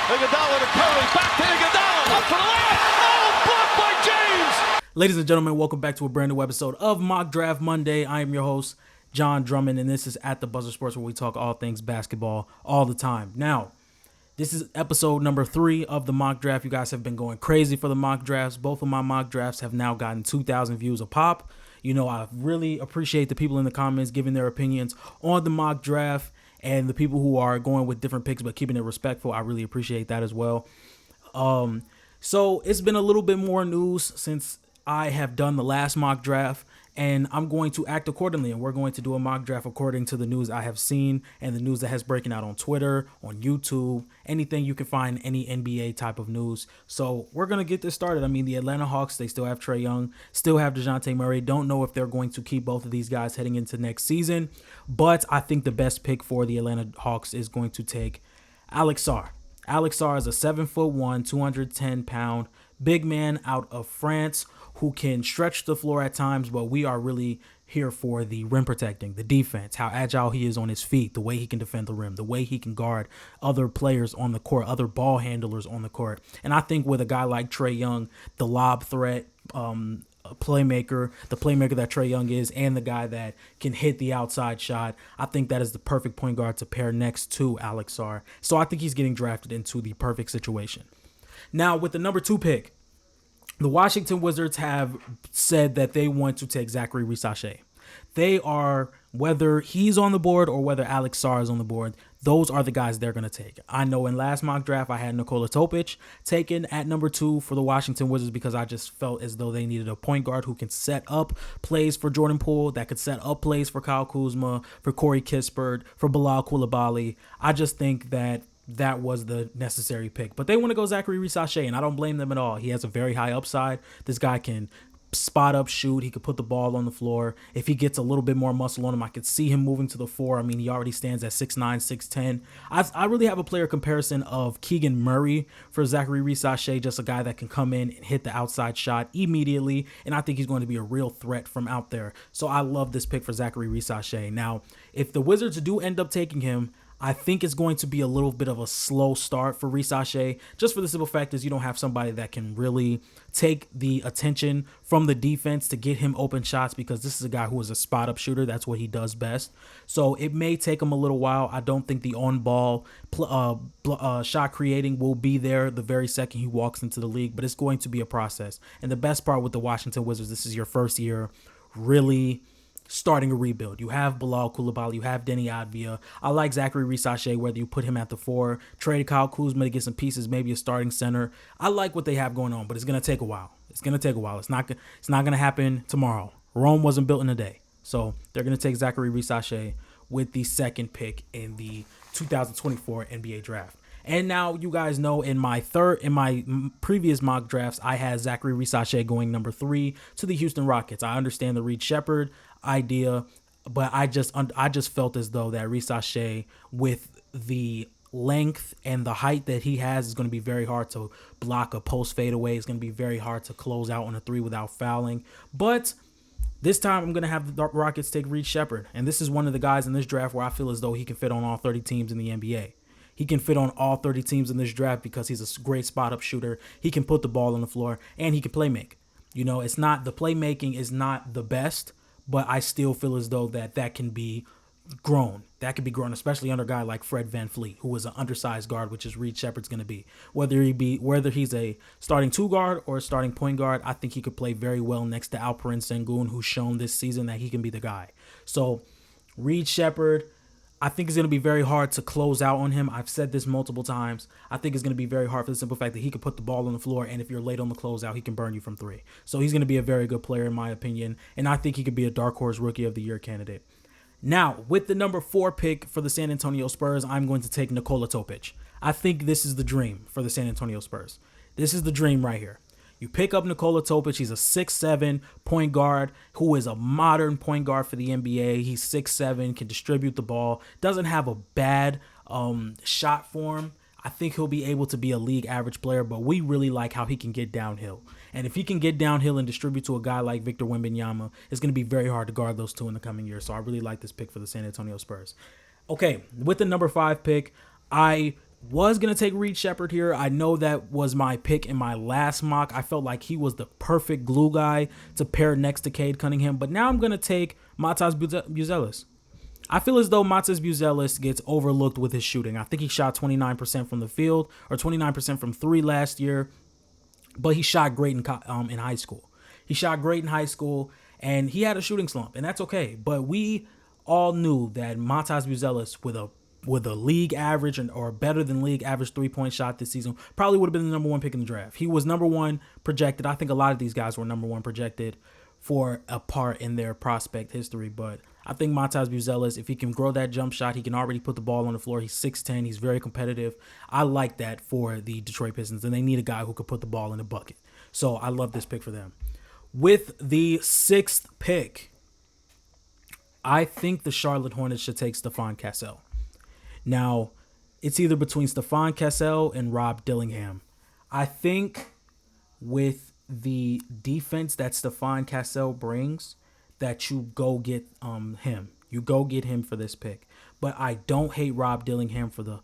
Iguodala to Curry, back to Iguodala, up for the layup. Oh, blocked by James. Ladies and gentlemen, welcome back to a brand new episode of Mock Draft Monday. I am your host, John Drummond, and this is at the Buzzer Sports, where we talk all things basketball all the time. Now, this is episode number 3 of the mock draft. You guys have been going crazy for the mock drafts. Both of my mock drafts have now gotten 2,000 views a pop. You know, I really appreciate the people in the comments giving their opinions on the mock draft, and the people who are going with different picks but keeping it respectful. I really appreciate that as well. So it's been a little bit more news since I have done the last mock draft, and I'm going to act accordingly, and we're going to do a mock draft according to the news I have seen and the news that has breaking out on Twitter, on YouTube, anything you can find, any NBA type of news. So we're going to get this started. I mean, the Atlanta Hawks, they still have Trae Young, still have DeJounte Murray. Don't know if they're going to keep both of these guys heading into next season, but I think the best pick for the Atlanta Hawks is going to take Alex Sarr. Alex Sarr is a 7'1", 210-pound big man out of France who can stretch the floor at times, but we are really here for the rim protecting, the defense, how agile he is on his feet, the way he can defend the rim, the way he can guard other players on the court, other ball handlers on the court. And I think with a guy like Trae Young, the lob threat, playmaker, the playmaker that Trae Young is, and the guy that can hit the outside shot, I think that is the perfect point guard to pair next to Alex Sarr. So I think he's getting drafted into the perfect situation. Now, with the number 2 pick, the Washington Wizards have said that they want to take Zachary Risache. They are, whether he's on the board or whether Alex Sarr is on the board, those are the guys they're going to take. I know in last mock draft, I had Nikola Topic taken at number 2 for the Washington Wizards because I just felt as though they needed a point guard who can set up plays for Jordan Poole, that could set up plays for Kyle Kuzma, for Corey Kispert, for Bilal Coulibaly. I just think that was the necessary pick. But they want to go Zachary Risache, and I don't blame them at all. He has a very high upside. This guy can spot up, shoot. He could put the ball on the floor. If he gets a little bit more muscle on him, I could see him moving to the 4. I mean, he already stands at 6'9", 6'10". I really have a player comparison of Keegan Murray for Zachary Risache, just a guy that can come in and hit the outside shot immediately, and I think he's going to be a real threat from out there. So I love this pick for Zachary Risache. Now, if the Wizards do end up taking him, I think it's going to be a little bit of a slow start for Risache, just for the simple fact is you don't have somebody that can really take the attention from the defense to get him open shots, because this is a guy who is a spot-up shooter. That's what he does best. So it may take him a little while. I don't think the on-ball shot creating will be there the very second he walks into the league, but it's going to be a process. And the best part with the Washington Wizards, this is your first year really starting a rebuild. You have Bilal Coulibaly, you have Deni Avdija. I like Zachary Risache, whether you put him at the 4, trade Kyle Kuzma to get some pieces, maybe a starting center. I like what they have going on, but it's going to take a while. It's not going to happen tomorrow. Rome wasn't built in a day. So they're going to take Zachary Risache with the 2nd pick in the 2024 NBA draft. And now you guys know in my previous mock drafts, I had Zachary Risache going number 3 to the Houston Rockets. I understand the Reed Sheppard idea, but I just felt as though that Risache, with the length and the height that he has, is going to be very hard to block a post fadeaway. It's going to be very hard to close out on a 3 without fouling. But this time I'm going to have the Rockets take Reed Sheppard, and this is one of the guys in this draft where I feel as though he can fit on all 30 teams in the NBA. He can fit on all 30 teams in this draft because he's a great spot-up shooter. He can put the ball on the floor, and he can play make. You know, it's not, the playmaking is not the best, but I still feel as though that can be grown. That can be grown, especially under a guy like Fred VanVleet, who is an undersized guard, which is Reed Sheppard's going to be. Whether he's a starting 2 guard or a starting point guard, I think he could play very well next to Alperen Sengun, who's shown this season that he can be the guy. So Reed Sheppard, I think it's going to be very hard to close out on him. I've said this multiple times. I think it's going to be very hard for the simple fact that he can put the ball on the floor, and if you're late on the closeout, he can burn you from 3. So he's going to be a very good player in my opinion, and I think he could be a dark horse rookie of the year candidate. Now, with the number 4 pick for the San Antonio Spurs, I'm going to take Nikola Topic. I think this is the dream for the San Antonio Spurs. This is the dream right here. You pick up Nikola Topic. He's a 6'7" point guard who is a modern point guard for the NBA. He's 6'7", can distribute the ball, doesn't have a bad shot form. I think he'll be able to be a league average player, but we really like how he can get downhill. And if he can get downhill and distribute to a guy like Victor Wembanyama, it's going to be very hard to guard those two in the coming years. So I really like this pick for the San Antonio Spurs. Okay, with the number 5 pick, I Was going to take Reed Shepherd here. I know that was my pick in my last mock. I felt like he was the perfect glue guy to pair next to Cade Cunningham. But now I'm going to take Matas Buzelis. I feel as though Matas Buzelis gets overlooked with his shooting. I think he shot 29% from the field or 29% from three last year. But he shot great in high school. He shot great in high school, and he had a shooting slump, and that's okay. But we all knew that Matas Buzelis with a league average or better than league average 3-point shot this season probably would have been the number one pick in the draft. He was number one projected. I think a lot of these guys were number one projected for a part in their prospect history. But I think Matas Buzelis, if he can grow that jump shot, he can already put the ball on the floor. He's 6'10". He's very competitive. I like that for the Detroit Pistons, and they need a guy who could put the ball in the bucket. So I love this pick for them. With the 6th pick, I think the Charlotte Hornets should take Stephon Cassell. Now, it's either between Stephon Cassell and Rob Dillingham. I think with the defense that Stephon Cassell brings, that you go get him. You go get him for this pick. But I don't hate Rob Dillingham for the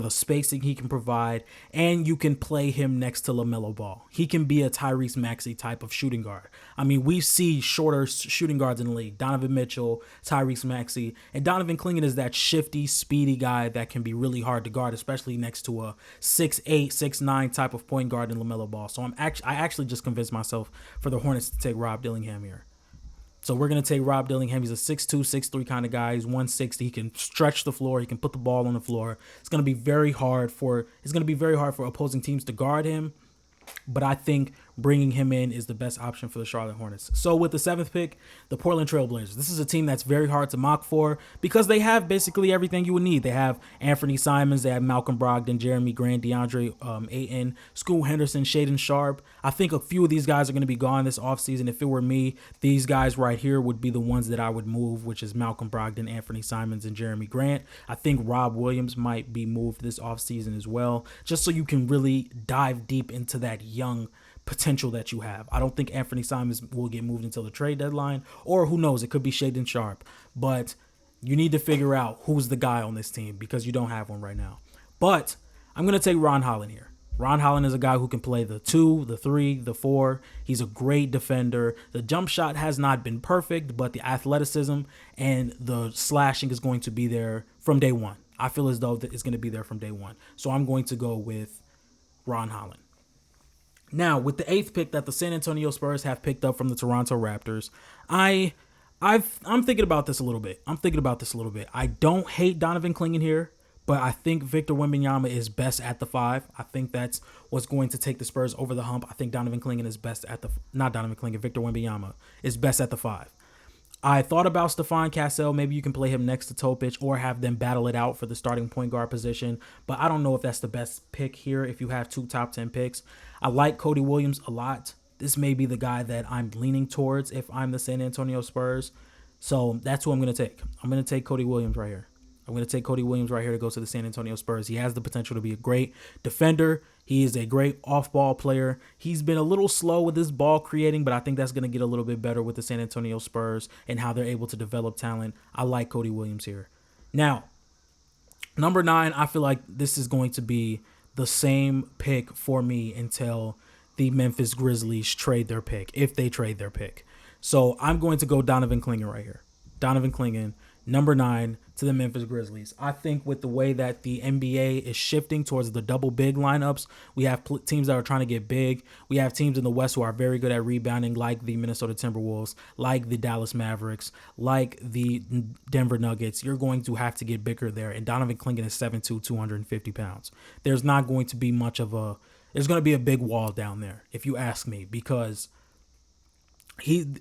spacing he can provide, and you can play him next to LaMelo Ball. He can be a Tyrese Maxey type of shooting guard. I mean, we see shorter shooting guards in the league. Donovan Mitchell, Tyrese Maxey, and Donovan Clingan is that shifty, speedy guy that can be really hard to guard, especially next to a 6'8", 6'9" type of point guard in LaMelo Ball. So I actually just convinced myself for the Hornets to take Rob Dillingham here. So we're going to take Rob Dillingham. He's a 6'2", 6'3" kind of guy. He's 160. He can stretch the floor. He can put the ball on the floor. It's going to be very hard for opposing teams to guard him. But I think bringing him in is the best option for the Charlotte Hornets. So with the 7th pick, the Portland Trail Blazers. This is a team that's very hard to mock for because they have basically everything you would need. They have Anthony Simons, they have Malcolm Brogdon, Jeremy Grant, DeAndre Ayton, Scoot Henderson, Shaedon Sharpe. I think a few of these guys are going to be gone this offseason. If it were me, these guys right here would be the ones that I would move, which is Malcolm Brogdon, Anthony Simons, and Jeremy Grant. I think Rob Williams might be moved this offseason as well, just so you can really dive deep into that young potential that you have. I don't think Anthony Simons will get moved until the trade deadline, or who knows, it could be Shaedon Sharpe. But you need to figure out who's the guy on this team because you don't have one right now. But I'm going to take Ron Holland here. Ron Holland is a guy who can play the 2, the 3, the 4. He's a great defender. The jump shot has not been perfect, but the athleticism and the slashing is going to be there from day one. I feel as though it's going to be there from day one. So I'm going to go with Ron Holland. Now, with the 8th pick that the San Antonio Spurs have picked up from the Toronto Raptors, I'm thinking about this a little bit. I don't hate Donovan Clingan here, but I think Victor Wembanyama is best at the 5. I think that's what's going to take the Spurs over the hump. I think Victor Wembanyama is best at the 5. I thought about Stephon Cassell. Maybe you can play him next to Topic or have them battle it out for the starting point guard position. But I don't know if that's the best pick here if you have 2 top 10 picks. I like Cody Williams a lot. This may be the guy that I'm leaning towards if I'm the San Antonio Spurs. So that's who I'm going to take. I'm going to take Cody Williams right here. To go to the San Antonio Spurs. He has the potential to be a great defender. He is a great off-ball player. He's been a little slow with his ball creating, but I think that's going to get a little bit better with the San Antonio Spurs and how they're able to develop talent. I like Cody Williams here. Now, number 9, I feel like this is going to be the same pick for me until the Memphis Grizzlies trade their pick, if they trade their pick. So I'm going to go Donovan Clingan right here. Donovan Clingan, number 9 to the Memphis Grizzlies. I think with the way that the NBA is shifting towards the double big lineups, we have teams that are trying to get big. We have teams in the West who are very good at rebounding, like the Minnesota Timberwolves, like the Dallas Mavericks, like the Denver Nuggets. You're going to have to get bigger there. And Donovan Clingan is 7'2", 250 pounds. There's not going to be there's going to be a big wall down there, if you ask me, because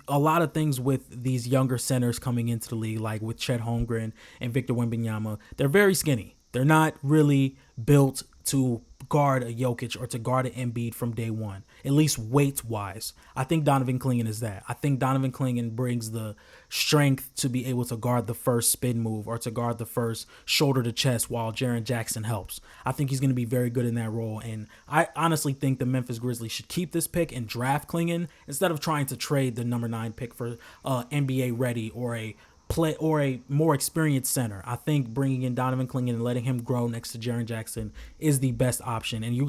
a lot of things with these younger centers coming into the league, like with Chet Holmgren and Victor Wembanyama, they're very skinny. They're not really built to guard a Jokic or to guard an Embiid from day one, at least weight-wise. I think Donovan Clingan is that. I think Donovan Clingan brings the strength to be able to guard the first spin move or to guard the first shoulder to chest while Jaren Jackson helps. I think he's going to be very good in that role, and I honestly think the Memphis Grizzlies should keep this pick and draft Clingan instead of trying to trade the number 9 pick for NBA ready or a play or a more experienced center. I think bringing in Donovan Clingan and letting him grow next to Jaren Jackson is the best option. And you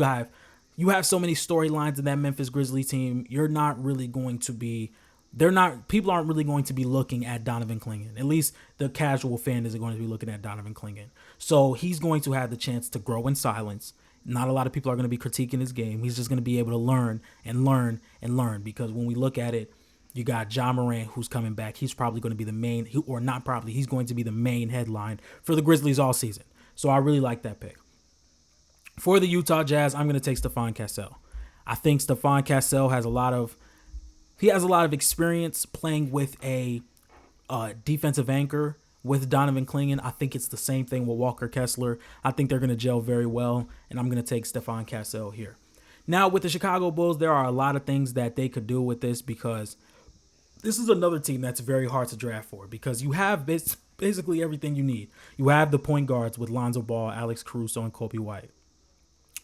have so many storylines in that Memphis Grizzlies team. You're not really going to be people aren't really going to be looking at Donovan Clingan. At least the casual fan isn't going to be looking at Donovan Clingan. So he's going to have the chance to grow in silence. Not a lot of people are going to be critiquing his game. He's just going to be able to learn and learn and learn, because when we look at it, you got Ja Morant who's coming back. He's probably going to be the main, or not probably, he's going to be the main headline for the Grizzlies all season. So I really like that pick. For the Utah Jazz, I'm going to take Stephon Castle. I think Stephon Castle has a lot of experience playing with a defensive anchor with Donovan Clingan. I think it's the same thing with Walker Kessler. I think they're going to gel very well, and I'm going to take Stephon Castle here. Now, with the Chicago Bulls, there are a lot of things that they could do with this, because this is another team that's very hard to draft for, because you have basically everything you need. You have the point guards with Lonzo Ball, Alex Caruso, and Kobe White.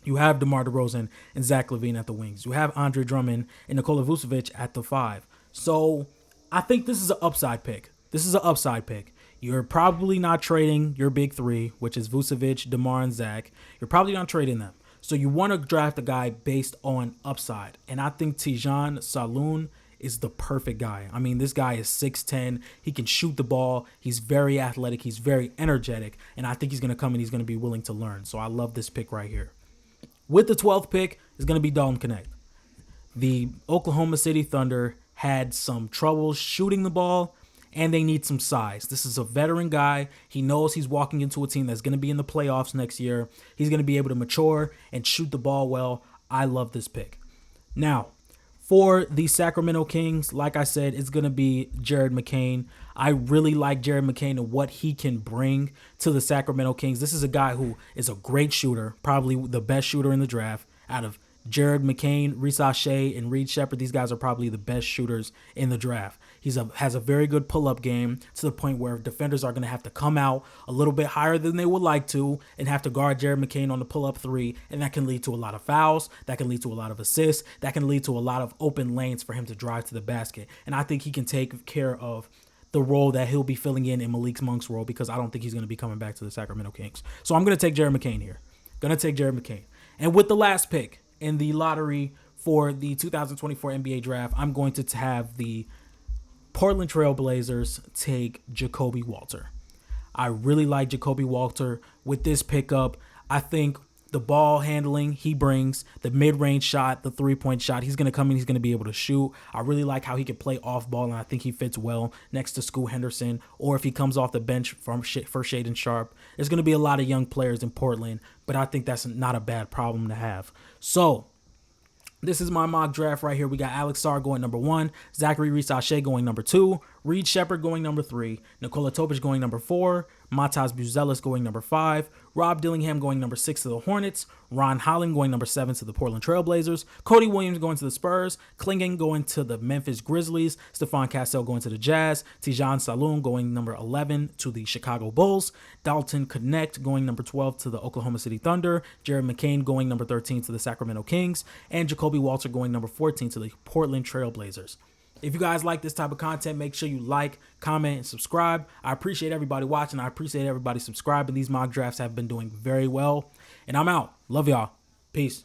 You have DeMar DeRozan and Zach LaVine at the wings. You have Andre Drummond and Nikola Vucevic at the 5. So I think this is an upside pick. You're probably not trading your big 3, which is Vucevic, DeMar, and Zach. You're probably not trading them. So you want to draft a guy based on upside. And I think Tijan Saloon is the perfect guy. I mean, this guy is 6'10". He can shoot the ball. He's very athletic. He's very energetic. And I think he's going to come and he's going to be willing to learn. So I love this pick right here. With the 12th pick is going to be Dalton Knecht. The Oklahoma City Thunder had some trouble shooting the ball, and they need some size. This is a veteran guy. He knows he's walking into a team that's going to be in the playoffs next year. He's going to be able to mature and shoot the ball well. I love this pick. Now, for the Sacramento Kings, like I said, it's going to be Jared McCain. I really like Jared McCain and what he can bring to the Sacramento Kings. This is a guy who is a great shooter, probably the best shooter in the draft. Out of Jared McCain, Risa Shea, and Reed Shepherd, these guys are probably the best shooters in the draft. He has a very good pull-up game, to the point where defenders are going to have to come out a little bit higher than they would like to and have to guard Jared McCain on the pull-up 3, and that can lead to a lot of fouls, that can lead to a lot of assists, that can lead to a lot of open lanes for him to drive to the basket. And I think he can take care of the role that he'll be filling in Malik Monk's role, because I don't think he's going to be coming back to the Sacramento Kings. So I'm going to take Jared McCain here. And with the last pick in the lottery for the 2024 NBA draft, I'm going to have the Portland Trail Blazers take Jacoby Walter. I really like Jacoby Walter with this pickup. I think the ball handling he brings, the mid-range shot, the three-point shot, he's going to come in, he's going to be able to shoot. I really like how he can play off ball, and I think he fits well next to Scoot Henderson, or if he comes off the bench for Shaedon Sharpe. There's going to be a lot of young players in Portland, but I think that's not a bad problem to have. So this is my mock draft right here. We got Alex Sarr going number 1, Zachary Reese-Shea going number 2, Reed Shepherd going number 3, Nikola Topic going number 4, Matas Buzelis going number 5, Rob Dillingham going number 6 to the Hornets, Ron Holland going number 7 to the Portland Trail Blazers, Cody Williams going to the Spurs, Clingan going to the Memphis Grizzlies, Stephon Castle going to the Jazz, Tijan Saloon going number 11 to the Chicago Bulls, Dalton Knecht going number 12 to the Oklahoma City Thunder, Jared McCain going number 13 to the Sacramento Kings, and Jacoby Walter going number 14 to the Portland Trail Blazers. If you guys like this type of content, make sure you like, comment, and subscribe. I appreciate everybody watching. I appreciate everybody subscribing. These mock drafts have been doing very well. And I'm out. Love y'all. Peace.